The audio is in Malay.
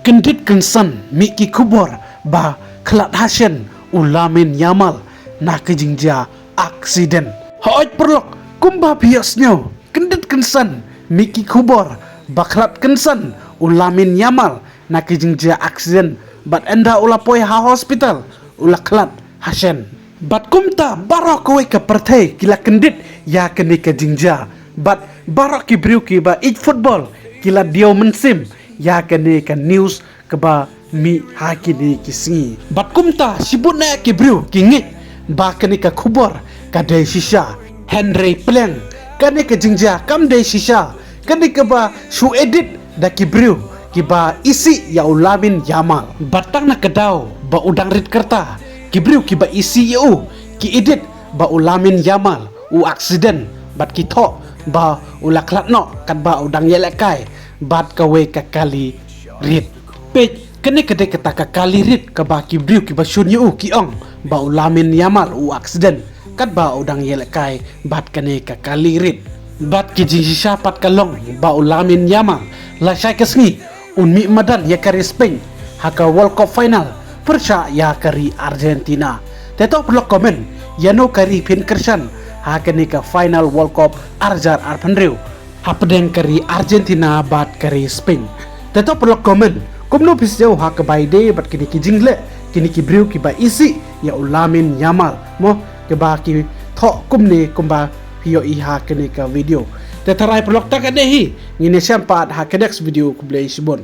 Kendit kensan Miki Kubor ba Klat Hashen Ulamin Yamal na kejingja aksiden. Haoj perlok kumba biasnya kendit kensan Miki Kubor ba Klat kensan Ulamin Yamal na kejingja aksiden bat enda ula poi ha hospital ula Klat Hashen. Bat kumta barok kowe ke pertai kila kendit ya kene kejingja bat barok ki briu ki ba each football kila dio mensim ya kene ka news ke ba mi hakini kisingi bat kumta sibut na ki briu ki ngit ba kene ka Kubor ka dai shisha Henry Pleng kene ka jingja kam dai shisha kene ka ba shu edit da ki briu ki ba isi ya Ulamin Yamal batang na kedau ba udang rit kerta ki briu ki ba isi yu ki edit ba Ulamin Yamal u aksiden bat ki tho ba ula klatno kat ba udang yelekai bat kawe ka kali rit pej kene kede kata ka kali rit ka ba ki briu ki ba shun yu ki ong ba Ulamin Yamal u aksiden kat ba udang yelekai bat kene ka kali rit bat ki jinsha pat kalong ba Ulamin Yamal la shai kasngi un mi madan ya kari Spain haka World Cup final persya ya kari Argentina teto blok komen yano kari pin kersan hakene ka final World Cup arjar arpandriu hapdeng kari Argentina bat kari Spain teto blok komen kumno pisjau hak baide bat kini ki jingle kini ki briu ki ba isi ya Ulamin Yamal mo ke ba ki tho kumne kumba hiyo iha kene ka video tetarai blok tak adehi ngine sempat hak next video kublai sibon.